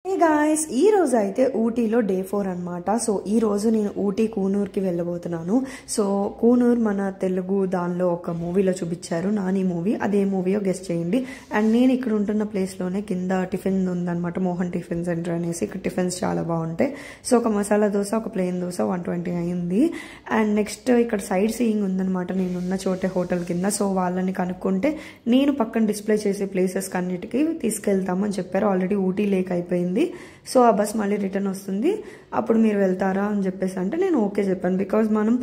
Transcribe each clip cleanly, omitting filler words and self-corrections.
Hey guys, ఈ రోజు అయితే ఊటీలో డే 4 అన్నమాట. సో ఈ రోజు నేను ఊటీ కూనూర్కి వెళ్ళబోతున్నాను. సో కూనూర్ మన తెలుగు దానిలో ఒక మూవీలో చూపించారు, నాని మూవీ. అదే మూవీయో గెస్ట్ చేయండి. అండ్ నేను ఇక్కడ ఉంటున్న ప్లేస్లోనే కింద టిఫిన్ ఉందన్నమాట, మోహన్ టిఫిన్ సెంటర్ అనేసి. ఇక్కడ టిఫిన్స్ చాలా బాగుంటాయి. సో ఒక మసాలా దోశ, ఒక ప్లెయిన్ దోశ 120 అయింది. అండ్ నెక్స్ట్ ఇక్కడ సైడ్ సీయింగ్ ఉందన్నమాట నేనున్న చోటే హోటల్ కింద. సో వాళ్ళని కనుక్కుంటే నేను పక్కన డిస్ప్లే చేసే ప్లేసెస్ అన్నిటికీ తీసుకెళ్తామని చెప్పారు. ఆల్రెడీ ఊటీ లేక్ అయిపోయింది. సో ఆ బస్ మళ్ళీ రిటర్న్ వస్తుంది, అప్పుడు మీరు వెళ్తారా అని చెప్పేసి అంటే నేను ఓకే చెప్పాను. బికాజ్ మనం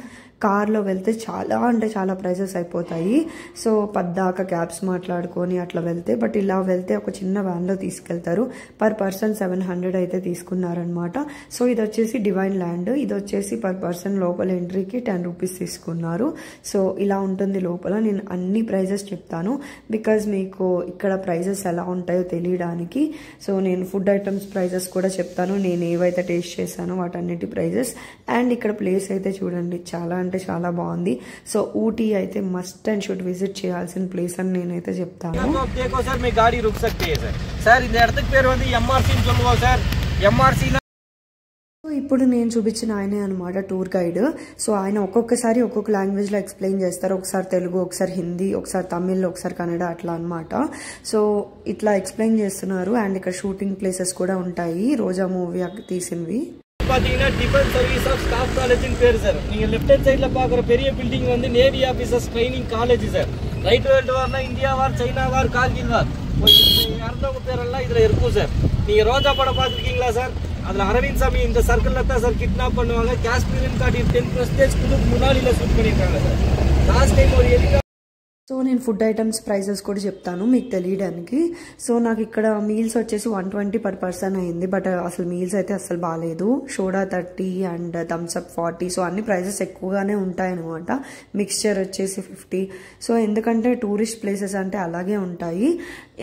కార్లో వెళ్తే చాలా అంటే చాలా ప్రైజెస్ అయిపోతాయి. సో పద్దాక క్యాబ్స్ మాట్లాడుకొని అట్లా వెళ్తే, బట్ ఇలా వెళ్తే ఒక చిన్న వ్యాన్లో తీసుకెళ్తారు. పర్ పర్సన్ 700 అయితే తీసుకున్నారనమాట. సో ఇది వచ్చేసి డివైన్ ల్యాండ్. ఇది వచ్చేసి పర్ పర్సన్ లోపల ఎంట్రీకి 10 రూపీస్ తీసుకున్నారు. సో ఇలా ఉంటుంది లోపల. నేను అన్ని ప్రైజెస్ చెప్తాను బికాజ్ మీకు ఇక్కడ ప్రైజెస్ ఎలా ఉంటాయో తెలియడానికి. సో నేను ఫుడ్ ఐటమ్స్ ప్రైజెస్ కూడా చెప్తాను, నేను ఏవైతే టేస్ట్ చేశానో వాటన్నిటి ప్రైజెస్. అండ్ ఇక్కడ ప్లేస్ అయితే చూడండి, చాలా అంటే చాలా బాగుంది. సో ఊటీ అయితే మస్ట్ అండ్ షుడ్ విజిట్ చేయాల్సిన ప్లేస్ అని నేనైతే చెప్తాను. ఇప్పుడు నేను చూపించిన ఆయనే అనమాట టూర్ గైడ్. సో ఆయన ఒక్కొక్కసారి ఒక్కొక్క లాంగ్వేజ్లో ఎక్స్ప్లెయిన్ చేస్తారు. ఒకసారి తెలుగు, ఒకసారి హిందీ, ఒకసారి తమిళ్, ఒకసారి కన్నడ, అట్లా అనమాట. సో ఇట్లా ఎక్స్ప్లెయిన్ చేస్తున్నారు. అండ్ ఇక్కడ షూటింగ్ ప్లేసెస్ కూడా ఉంటాయి, రోజా మూవీ తీసినవి. டிஃபென்ஸ் சர்வீஸ் ஆஃப் ஸ்டாஃப் காலேஜ்னு பேரு சார். நீங்க லெஃப்ட் ஹேண்ட் சைடுல பாக்குற பெரிய பில்டிங் வந்து navy officers training college sir. Right world வார்னா India war, China war, Kargil war இறந்தவங்க பேரெல்லாம் இதுல இருக்கும் சார். நீங்க ரோஜா படம் பார்த்துருக்கீங்களா சார்? அதுல அரவிந்த் சாமி இந்த சர்க்கிள்ல தான் சார் கிட்னாப் பண்ணுவாங்க. காஷ்மீரின் காட்டி 10% குடுக்கு முன்னாடில ஷூட் பண்ணிருக்காங்க சார். லாஸ்ட் டைம் ஒரு எலிகா. సో నేను ఫుడ్ ఐటమ్స్ ప్రైజెస్ కూడా చెప్తాను మీకు తెలియడానికి. సో నాకు ఇక్కడ మీల్స్ వచ్చేసి 120 పర్ పర్సన్ అయింది. బట్ అసలు మీల్స్ అయితే అసలు బాగాలేదు. Soda 30 and Thums Up 40. సో అన్ని ప్రైజెస్ ఎక్కువగానే ఉంటాయన్నమాట. మిక్స్చర్ వచ్చేసి 50. సో ఎందుకంటే టూరిస్ట్ ప్లేసెస్ అంటే అలాగే ఉంటాయి.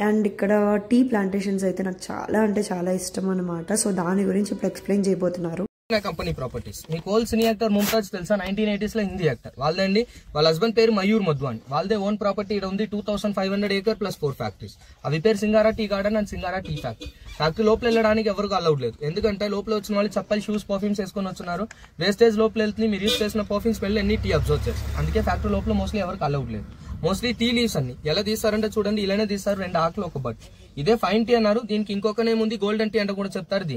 అండ్ ఇక్కడ టీ ప్లాంటేషన్స్ అయితే నాకు చాలా అంటే చాలా ఇష్టం అనమాట. సో దాని గురించి ఇప్పుడు ఎక్స్ప్లెయిన్ చేయబోతున్నారు. Company properties. మీకు ఓల్డ్ సినీ యాక్టర్ ముంతాజ్ తెలుసా? 1980s లో హిందీ యాక్టర్. వాళ్ళదండి. వాళ్ళ హస్బెండ్ పేరు మయూర్ మధ్వాని. వాళ్ళదే ఓన్ ప్రాపర్టీ ఇక్కడ ఉంది. 2500 acre ప్లస్ 4 ఫ్యాక్టరీస్. అవి పేరు Singara tea garden and Singara tea factory. Factory లోపల వెళ్ళడానికి ఎవరికి అలౌడ్ లేదు. ఎందుకంటే లోపల వచ్చిన వాళ్ళు చప్పల్, షూస్, పర్ఫ్యూమ్స్ వేసుకొని వచ్చినారు. వేస్టేజ్ లోపల వెళ్తుంది. మీరు యూస్ చేసిన పర్ఫ్యూమ్స్ వెళ్ళి అన్ని టీ అబ్జర్వ్ చేస్తారు. అందుకే ఫ్యాక్టరీ లోపల మోస్ట్లీ ఎవరికి అలౌడ్ లేదు. మోస్ట్లీ టీ లీవ్స్ అన్ని ఎలా తీస్తారంటే చూడండి, ఇలానే తీస్తారు. 2 ఆకులు ఒక బట్. ఇదే ఫైన్ టీ అన్నారు. దీనికి ఇంకొక నేమ్ ఉంది, గోల్డెన్ టీ అంటే కూడా చెప్తారు.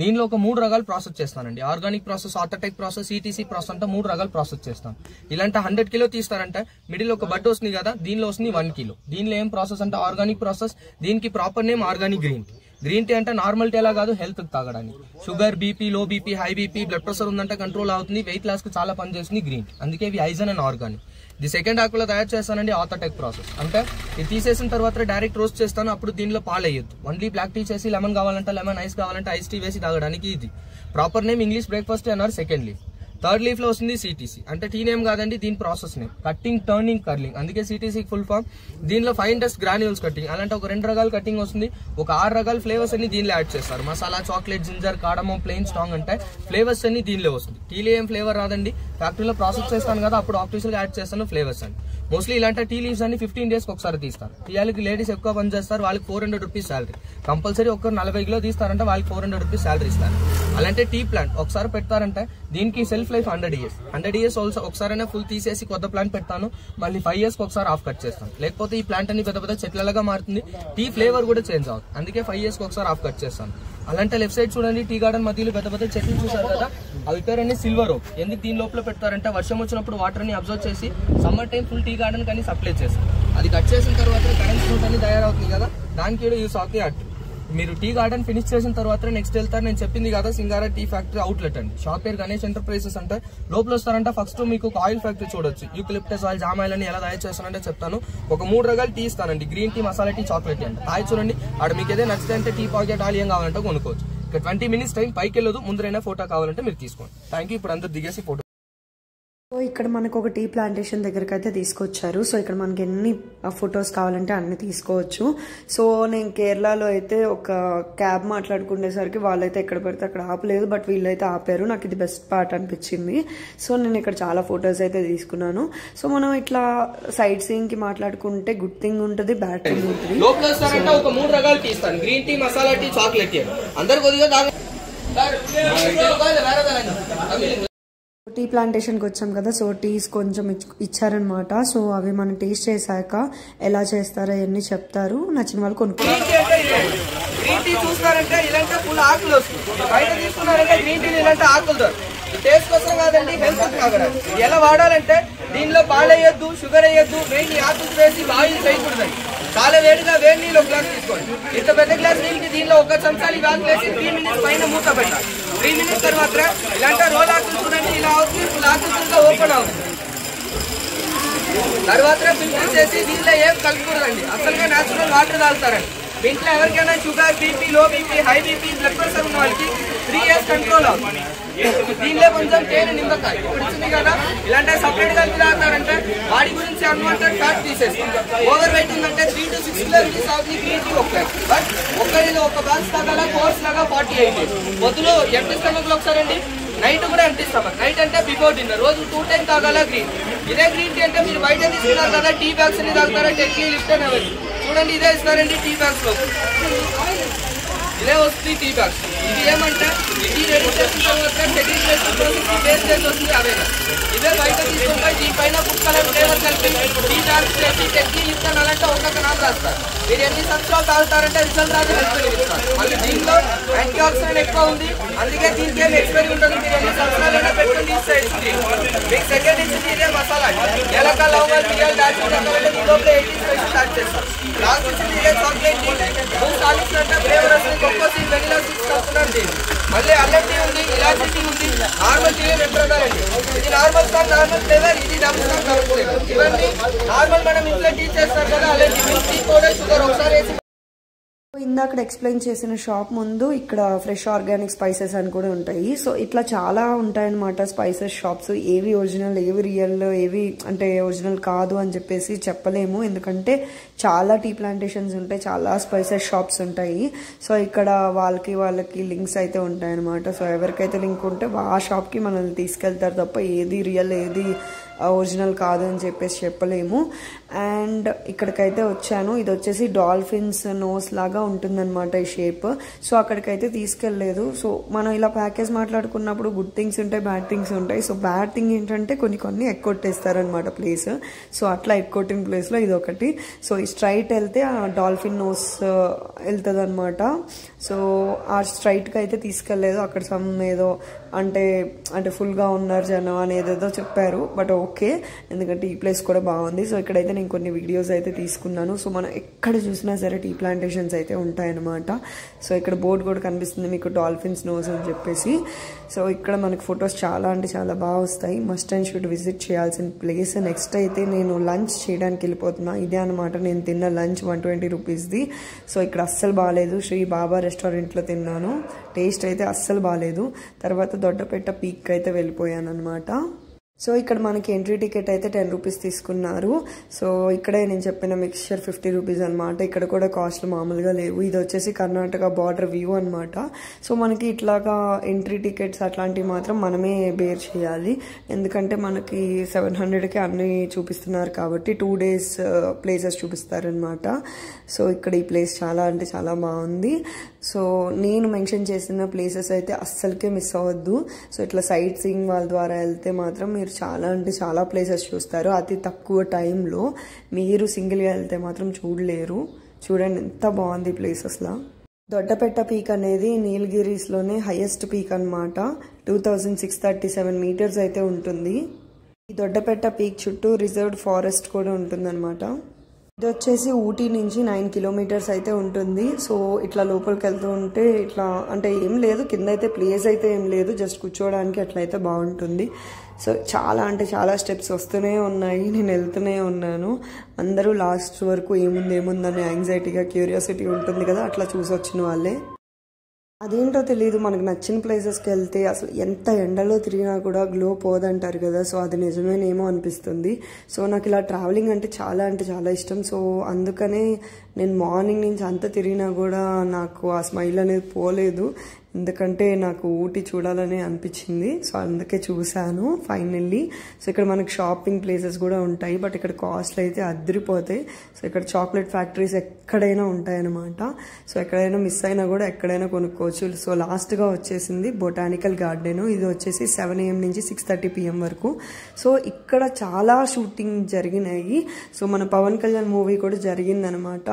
దీనిలో ఒక 3 రకాలు ప్రాసెస్ చేస్తానండి. Organic process, orthodox process, CTC process అంటే 3 రకాలు ప్రాసెస్ చేస్తాను. ఇలాంటి 100 కిలో తీస్తారంటే మిడిల్ ఒక బడ్ వస్తుంది కదా, దీనిలో వస్తుంది 1 కిలో. దీనిలో ఏం ప్రాసెస్ అంటే ఆర్గానిక్ ప్రాసెస్. దీనికి proper name organic green tea. Green tea అంటే నార్మల్ టీ అలా కాదు, హెల్త్ తాగడానికి. Sugar, BP, low BP, high BP, blood pressure ఉందంటే కంట్రోల్ అవుతుంది. వెయిట్ లాస్ కు చాలా పని చేస్తుంది గ్రీన్ టీ. అందుకే ఇవి ఐజన్ అండ్ ఆర్గానిక్. ది సెకండ్ ఆకులో తయారు చేస్తానండి ఆర్థోటెక్ ప్రాసెస్. అంటే ఇది తీసేసిన తర్వాత డైరెక్ట్ రోస్ట్ చేస్తాను. అప్పుడు దీనిలో పాలు వేయొద్దు. ఓన్లీ బ్లాక్ టీ చేసి లెమన్ కావాలంటే లెమన్, ఐస్ కావాలంటే ఐస్ టీ వేసి తాగడానికి. ఇది ప్రాపర్ నేమ్ ఇంగ్లీష్ బ్రేక్ఫాస్ట్ అన్నారు. Second leaf. థర్డ్ లీఫ్ లో వస్తుంది సిటీసీ. అంటే టీ నేమ్ కాదండి, దీని process name cutting, turning, curling. అందుకే సిటీసీ ఫుల్ ఫామ్. దీనిలో ఫైన్ డస్ట్ గ్రాన్యూల్స్ కట్టింగ్. అలాంటి ఒక 2 రకాల కటింగ్ వస్తుంది. ఒక 6 రకాల ఫ్లేవర్స్ అన్ని దీనిలో యాడ్ చేస్తారు. Masala, chocolate, ginger, cardamom, plain, strong అంటే ఫ్లేవర్స్ అన్ని దీనిలో వస్తుంది. టీలో ఏం ఫ్లేవర్ రాదండి. ఫ్యాక్టరీలో ప్రాసెస్ చేస్తాను కదా, అప్పుడు ఆఫీసులు యాడ్ చేస్తాను ఫ్లేవర్స్ అని. మోస్ట్లీ ఇలాంటి టీ లీవ్స్ అన్ని 15 days ఒకసారి తీస్తారు. టీయాలకి లేడీస్ ఎక్కువ పని చేస్తారు, వాళ్ళకి 400 రూపీస్ శాలరీ. కంపల్సరీ ఒక్కరు 40 కిలో తీస్తారంటే వాళ్ళకి 400 రూపీస్ శాలరీ ఇస్తారు. అలాంటి టీ ప్లాంట్ ఒకసారి పెడతారంటే దీనికి సెల్ఫ్ లైఫ్ 100 years. 100 years ఒకసారైనా ఫుల్ తీసేసి కొత్త ప్లాంట్ పెడతాను. మళ్ళీ 5 years ఒకసారి ఆఫ్ కట్ చేస్తాను. లేకపోతే ఈ ప్లాంట్ అన్ని పెద్ద పెద్ద చెట్లలాగా మారుతుంది. టీ ఫ్లేవర్ కూడా చేంజ్ అవుతుంది. అందుకే 5 years ఒకసారి ఆఫ్ కట్ చేస్తాను. అలాంటి లెఫ్ట్ సైడ్ చూడండి, టీ గార్డెన్ మధ్యలో పెద్ద పెద్ద చెట్లు చూసారు కదా, అవి పేరన్నీ సిల్వర్ ఓక్. ఎందుకు దీని లోపల పెడతారంటే వర్షం వచ్చినప్పుడు వాటర్ ని అబ్జర్వ్ చేసి summer time full tea garden కానీ సప్లై చేస్తారు. అది కట్ చేసిన తర్వాత కరెంట్ ఫ్రూట్ అని తయారవుతుంది కదా, దానికి కూడా యూస్ అవుతుంది. అటు మీరు టీ గార్డెన్ ఫినిష్ చేసిన తర్వాత నెక్స్ట్ వెళ్తారు. నేను చెప్పింది కదా సింగారా టీ ఫ్యాక్టరీ అవుట్లెట్ అండి. షాప్ పేరు గణేష్ ఎంటర్ప్రైజెస్. అంటే లోపల వస్తారంటే ఫస్ట్ మీకు ఒక ఆయిల్ ఫ్యాక్టరీ చూడొచ్చు. యూకలిప్టస్ ఆయిల్, జామ్ ఆయిల్ అని ఎలా తయారు చేస్తానంటే చెప్తాను. ఒక 3 రకాల టీ ఇస్తానండి. Green tea, masala tea, chocolate tea. అంటే తాయి చూడండి, అక్కడ మీకు ఏదైనా నచ్చితే అంటే టీ పాకెట్ ఆయిల్ ఏం కావాలంటే కొనుక్కోవచ్చు. ఇక 20 minutes టైం, పైకి వెళ్ళదు. ముందరైనా ఫోటో కావాలంటే మీరు తీసుకోండి. Thank you. ఇప్పుడు అందరు దిగేసి ఫోటో సో ఇక్కడ మనకు ఒక టీ ప్లాంటేషన్ దగ్గరికి అయితే తీసుకొచ్చారు. సో ఇక్కడ మనకి ఎన్ని ఫొటోస్ కావాలంటే అన్ని తీసుకోవచ్చు. సో నేను కేరళలో అయితే ఒక క్యాబ్ మాట్లాడుకునేసరికి వాళ్ళైతే ఎక్కడ పడితే అక్కడ ఆపలేదు, బట్ వీళ్ళైతే ఆపారు. నాకు ఇది బెస్ట్ పార్ట్ అనిపించింది. సో నేను ఇక్కడ చాలా ఫొటోస్ అయితే తీసుకున్నాను. సో మనం ఇట్లా సైట్ సీయింగ్ కి మాట్లాడుకుంటే గుడ్ థింగ్ ఉంటుంది, బ్యాడ్ థింగ్ ఉంటుంది. లోపల వస్తారంటే ఒక 3 రకాలు తీస్తాను, green tea, masala tea, chocolate tea. అందరు కొద్దిగా టీ ప్లాంటేషన్కి వచ్చాం కదా, సో టీస్ కొంచెం ఇచ్చారనమాట. సో అవి మనం టేస్ట్ చేశాక ఎలా చేస్తారో అవన్నీ చెప్తారు, నచ్చిన వాళ్ళు కొనుక్కోవాలి. గ్రీన్ టీ చూస్తారంటే ఇలాంటి ఫుల్ ఆకులు వస్తుంది, బయట తీసుకున్నారంటే గ్రీన్ టీ ఇలాంటి ఆకులు టేస్ట్ కోసం కాదండి, హెల్త్ కాగలదు. ఎలా వాడాలంటే దీనిలో పాలు వేయొద్దు, షుగర్ వేయొద్దు, మెయిన్ ఆకులు వేసి బాయిల్ చేయకూడదండి. చాలా వేడిగా వేడి నీళ్ళు ఒక గ్లాస్ తీసుకోండి. ఇంత పెద్ద గ్లాస్ నీళ్ళకి దీనిలో 1 చెంచాలు ఆకులు వేసి 3 మినిట్స్ పైన మూత పెట్టాలి. 3 మినిట్స్ తర్వాత ఇలాంటి రోల్ ఆకులు చూడండి, ఇలా అవుతుంది, ఫుల్ ఆకులు ఓపెన్ అవుతుంది. తర్వాత ఫిల్టర్ చేసి దీనిలో ఏం కలుపుకూడదండి, అసలుగా న్యాచురల్ వాటర్ తాగుతారండి. దీంట్లో ఎవరికైనా sugar, BP, low BP, high BP, blood pressure ఉన్న వాళ్ళకి 3 years కంట్రోల్ అవుతుంది. దీనిలో కొంచెం తేనె, నిమ్మకాయ ఇప్పుడు ఇచ్చింది కదా, ఇలాంటి సపరేట్ కలిపి తాగుతారంటే వాడి గురించి అన్వాంటెడ్ ఫ్యాట్ తీసేస్తుంది. ఓవర్ వెయిట్ ఉందంటే 3 to 6 kilometers అవుతుంది గ్రీన్ టీ ఒక. బట్ ఒక బాక్స్ తాగాల, కోర్స్ లాగా 48 days. పొద్దులో ఎంటీ స్టమక్ లో ఒకసారండి, నైట్ కూడా ఎంటీ స్టమక్. నైట్ అంటే బిఫోర్ డిన్నర్, రోజు 2 times తాగాల గ్రీన్. ఇదే గ్రీన్ టీ అంటే మీరు బయట తీసుకున్నారు కదా, టీ బ్యాగ్స్ అన్ని తాగుతారా, టెక్లీ, లిప్టన్ అవన్నీ చూడండి, ఇదే ఇస్తారండి టీ బ్యాగ్స్ లో. ఇదే వస్తుంది టీ బ్యాగ్స్. ఇది ఏమంటే ఇది రెడీ చేసిన తర్వాత టెక్నిక్ వస్తుంది అవేనా. ఇదే బయట తీసుకుంటాయి, దీనిపైన ఫుడ్ కలర్ ఫ్లేవర్ కలిపి టీ బ్యాగ్స్ చేసి టెక్లీ, లిప్టన్ అలాంటి ఒక్కొక్క నామ్ రాస్తారు. మీరు ఎన్ని సంవత్సరాలు తాగుతారంటే రిజల్ట్ రాదు, హెల్త్ ఇస్తారు. మళ్ళీ దీంట్లో యాంటీ ఆక్సిడెంట్ ఎక్కువ ఉంది, అందుకే దీనికి ఏం ఎక్స్పైరీ ఉంటుంది. మీరు ఎన్ని సంవత్సరాలైనా పెట్టుకుని తీసేస్తుంది. మీకు సెకండ్ ఇచ్చింది ఇదే మసాలా, ఏలక, లవంగా, బియ్యాలు, దాల్చిన ఈ లోపల 80 స్పైసెస్ యాడ్ చేస్తారు. లాస్ట్ ఇచ్చింది ఇదే చాక్లెట్ టీ, 2 సాలిడ్స్ అంటే ఫ్లేవర్ వస్తుంది, కొక్కోసి, వెనిలా సీడ్స్ కలుపుతున్నారు. మళ్ళీ అల్లం టీ ఉంది, ఇలాచీ టీ ఉంది, నార్మల్ టీ 2 రకాలండి. ఇది నార్మల్ స్టాక్, నార్మల్ ఫ్లేవర్, ఇది డబుల్ స్టాక్, డబుల్ ఫ్లేవర్. ఇవన్నీ నార్మల్ మనం ఇంట్లో టీ చేస్తారు కదా, అలాంటి మిల్క్, టీ పౌడర్, షుగర్ ఒకసారి వేసి. ఇందాక ఎక్స్ప్లెయిన్ చేసిన షాప్ ముందు ఇక్కడ ఫ్రెష్ ఆర్గానిక్ స్పైసెస్ అని కూడా ఉంటాయి. సో ఇట్లా చాలా ఉంటాయన్నమాట స్పైసెస్ షాప్స్. ఏవి ఒరిజినల్, ఏవి రియల్, ఏవి అంటే ఒరిజినల్ కాదు అని చెప్పేసి చెప్పలేము, ఎందుకంటే చాలా టీ ప్లాంటేషన్స్ ఉంటాయి, చాలా స్పైసెస్ షాప్స్ ఉంటాయి. సో ఇక్కడ వాళ్ళకి లింక్స్ అయితే ఉంటాయన్నమాట. సో ఎవరికైతే లింక్ ఉంటే ఆ షాప్కి మనల్ని తీసుకెళ్తారు తప్ప ఏది రియల్, ఏది ఒరిజినల్ కాదు అని చెప్పేసి చెప్పలేము. అండ్ ఇక్కడికైతే వచ్చాను, ఇది వచ్చేసి డాల్ఫిన్స్ నోస్ లాగా ఉంటుందన్నమాట ఈ షేప్. సో అక్కడికైతే తీసుకెళ్ళలేదు. సో మనం ఇలా ప్యాకేజ్ మాట్లాడుకున్నప్పుడు గుడ్ థింగ్స్ ఉంటాయి, బ్యాడ్ థింగ్స్ ఉంటాయి. సో బ్యాడ్ థింగ్ ఏంటంటే కొన్ని ఎక్కొట్టేస్తారనమాట ప్లేస్. సో అట్లా ఎక్కొట్టిన ప్లేస్లో ఇది ఒకటి. సో ఈ స్ట్రైట్ వెళ్తే ఆ డాల్ఫిన్ నోస్ వెళ్తుంది అనమాట. సో ఆ స్ట్రైట్కి అయితే తీసుకెళ్ళలేదు, అక్కడ సమ్ ఏదో అంటే ఫుల్గా ఉన్నారు జనం అని ఏదేదో చెప్పారు. బట్ ఓకే, ఎందుకంటే ఈ ప్లేస్ కూడా బాగుంది. సో ఇక్కడైతే నేను కొన్ని వీడియోస్ అయితే తీసుకున్నాను. సో మనం ఎక్కడ చూసినా సరే టీ ప్లాంటేషన్స్ అయితే ఉంటాయన్నమాట. సో ఇక్కడ బోర్డు కూడా కనిపిస్తుంది మీకు, డాల్ఫిన్స్ నోస్ అని చెప్పేసి. సో ఇక్కడ మనకి ఫొటోస్ చాలా అంటే చాలా బాగా వస్తాయి. మస్ట్ అండ్ షుడ్ విజిట్ చేయాల్సిన ప్లేస్. నెక్స్ట్ అయితే నేను లంచ్ చేయడానికి వెళ్ళిపోతున్నా. ఇదే అనమాట నేను తిన్న లంచ్, 120 రూపీస్ది. సో ఇక్కడ అస్సలు బాగాలేదు, శ్రీ బాబా రెస్టారెంట్లో తిన్నాను. టేస్ట్ అయితే అస్సలు బాగాలేదు. తర్వాత దొడ్డపెట్ట పీక్ అయితే వెళ్ళిపోయాను అనమాట. సో ఇక్కడ మనకి ఎంట్రీ టికెట్ అయితే 10 రూపీస్ తీసుకున్నారు. సో ఇక్కడే నేను చెప్పిన మిక్స్చర్ 50 రూపీస్ అనమాట. ఇక్కడ కూడా కాస్ట్లు మామూలుగా లేవు. ఇది వచ్చేసి కర్ణాటక బార్డర్ వ్యూ అనమాట. సో మనకి ఇట్లాగా ఎంట్రీ టికెట్స్ అట్లాంటివి మాత్రం మనమే బేర్ చేయాలి, ఎందుకంటే మనకి 700కి అన్ని చూపిస్తున్నారు కాబట్టి 2 days ప్లేసెస్ చూపిస్తారనమాట. సో ఇక్కడ ఈ ప్లేస్ చాలా అంటే చాలా బాగుంది. సో నేను మెన్షన్ చేసిన ప్లేసెస్ అయితే అస్సలకే మిస్ అవ్వద్దు. సో ఇట్లా సైట్ సీయింగ్ వాళ్ళ ద్వారా వెళ్తే మాత్రం మీరు చాలా అంటే చాలా ప్లేసెస్ చూస్తారు అతి తక్కువ టైంలో. మీరు సింగిల్గా వెళ్తే మాత్రం చూడలేరు. చూడండి ఎంత బాగుంది ప్లేస్ అసలు. దొడ్డపెట్ట పీక్ అనేది నీలగిరీస్లోనే హైయెస్ట్ పీక్ అనమాట. 2637 meters అయితే ఉంటుంది. ఈ దొడ్డపెట్ట పీక్ చుట్టూ రిజర్వ్డ్ ఫారెస్ట్ కూడా ఉంటుందన్నమాట. ఇది వచ్చేసి ఊటీ నుంచి 9 kilometers అయితే ఉంటుంది. సో ఇట్లా లోపలికి వెళ్తూ ఉంటే ఇట్లా అంటే ఏం లేదు, కింద అయితే ప్లేస్ అయితే ఏం లేదు, జస్ట్ కూర్చోవడానికి అట్లయితే బాగుంటుంది. సో చాలా అంటే చాలా స్టెప్స్ వస్తూనే ఉన్నాయి, నేను వెళ్తూనే ఉన్నాను. అందరూ లాస్ట్ వరకు ఏముందని యాంగ్జైటీగా క్యూరియాసిటీ ఉంటుంది కదా, అట్లా చూసి వచ్చిన వాళ్ళే. అదేంటో తెలియదు, మనకు నచ్చిన ప్లేసెస్కి వెళ్తే అసలు ఎంత ఎండలో తిరిగినా కూడా గ్లో పోదంటారు కదా, సో అది నిజమేనేమో అనిపిస్తుంది. సో నాకు ఇలా ట్రావెలింగ్ అంటే చాలా ఇష్టం. సో అందుకనే నేను మార్నింగ్ నుంచి అంత తిరిగినా కూడా నాకు ఆ స్మైల్ అనేది పోలేదు, ఎందుకంటే నాకు ఊటీ చూడాలని అనిపించింది. సో అందుకే చూశాను ఫైనల్లీ. సో ఇక్కడ మనకు షాపింగ్ ప్లేసెస్ కూడా ఉంటాయి, బట్ ఇక్కడ కాస్ట్లు అయితే అద్దరిపోతాయి. సో ఇక్కడ చాక్లెట్ ఫ్యాక్టరీస్ ఎక్కడైనా ఉంటాయన్నమాట. సో ఎక్కడైనా మిస్ అయినా కూడా ఎక్కడైనా కొనుక్కోవచ్చు. సో లాస్ట్గా వచ్చేసింది బొటానికల్ గార్డెన్. ఇది వచ్చేసి 7 AM నుంచి 6:30 PM వరకు. సో ఇక్కడ చాలా షూటింగ్ జరిగినాయి. సో మన పవన్ కళ్యాణ్ మూవీ కూడా జరిగిందనమాట.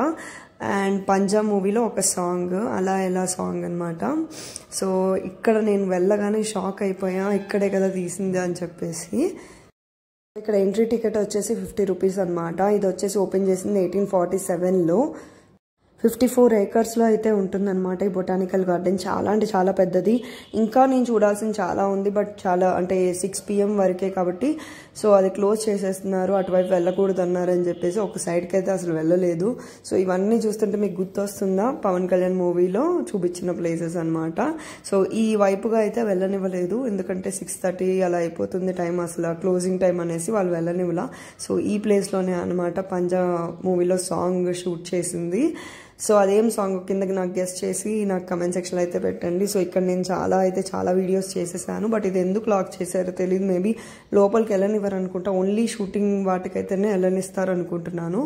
అండ్ పంజాబ్ మూవీలో ఒక సాంగ్ అలా ఎలా సాంగ్ అనమాట. సో ఇక్కడ నేను వెళ్ళగానే షాక్ అయిపోయా, ఇక్కడే కదా తీసింది అని చెప్పేసి. ఇక్కడ ఎంట్రీ టికెట్ వచ్చేసి 50 రూపీస్ అనమాట. ఇది వచ్చేసి ఓపెన్ చేసింది 1847లో. 54 acresలో అయితే ఉంటుందన్నమాట ఈ బొటానికల్ గార్డెన్. చాలా అంటే చాలా పెద్దది. ఇంకా నేను చూడాల్సింది చాలా ఉంది, బట్ చాలా అంటే 6 PM వరకే కాబట్టి సో అది క్లోజ్ చేసేస్తున్నారు, అటువైపు వెళ్ళకూడదు అన్నారని చెప్పేసి ఒక సైడ్కి అయితే అసలు వెళ్ళలేదు. సో ఇవన్నీ చూస్తుంటే మీకు గుర్తొస్తుందా పవన్ కళ్యాణ్ మూవీలో చూపించిన ప్లేసెస్ అనమాట. సో ఈ వైపుగా అయితే వెళ్ళనివ్వలేదు, ఎందుకంటే 6:30 అలా అయిపోతుంది టైం, అసలు క్లోజింగ్ టైం అనేసి వాళ్ళు వెళ్ళనివ్వలా. సో ఈ ప్లేస్లోనే అనమాట పంజాబ్ మూవీలో సాంగ్ షూట్ చేసింది. సో అదేం సాంగ్ కిందకి నాకు గెస్ట్ చేసి నాకు కమెంట్ సెక్షన్లో అయితే పెట్టండి. సో ఇక్కడ నేను చాలా వీడియోస్ చేసేసాను, బట్ ఇది ఎందుకు లాక్ చేశారో తెలియదు. మేబీ లోపలికి వెళ్ళనివ్వరు అనుకుంటా, ఓన్లీ షూటింగ్ వాటికైతేనే వెళ్ళనిస్తారు అనుకుంటున్నాను.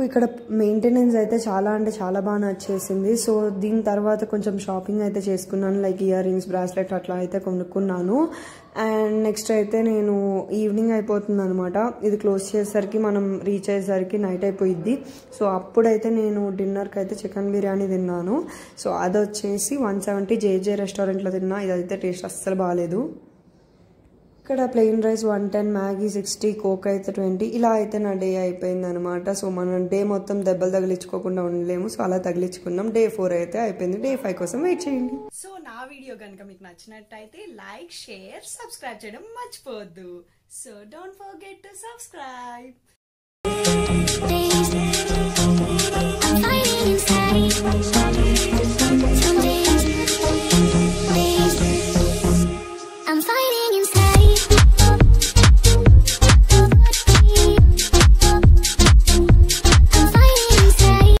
ఇక్కడ మెయింటెనెన్స్ అయితే చాలా అంటే చాలా బాగా నచ్చేసింది. సో దీని తర్వాత కొంచెం షాపింగ్ అయితే చేసుకున్నాను, లైక్ ఇయర్ రింగ్స్, బ్రాస్లెట్ అట్లా అయితే కొనుక్కున్నాను. అండ్ నెక్స్ట్ అయితే నేను ఈవినింగ్ అయిపోతుంది అనమాట. ఇది క్లోజ్ చేసేసరికి మనం రీచ్ అయ్యేసరికి నైట్ అయిపోయిద్ది. సో అప్పుడైతే నేను డిన్నర్కి అయితే చికెన్ బిర్యానీ తిన్నాను. సో అది వచ్చేసి 170 JJ రెస్టారెంట్లో తిన్నా. ఇదైతే టేస్ట్ అస్సలు బాగాలేదు. ఇక్కడ ప్లెయిన్ రైస్ 110, మ్యాగీ 60, కోక్ అయితే 20. ఇలా అయితే నా డే అయిపోయింది అనమాట. సో మనం డే మొత్తం దెబ్బలు తగిలించుకోకుండా ఉండలేము, సో అలా తగిలించుకున్నాం. Day 4 అయితే అయిపోయింది. Day 5 కోసం వెయిట్ చేయండి. సో నా వీడియో కనుక మీకు నచ్చినట్టయితే లైక్, షేర్, సబ్స్క్రైబ్ చేయడం మర్చిపోవద్దు. So don't forget to subscribe.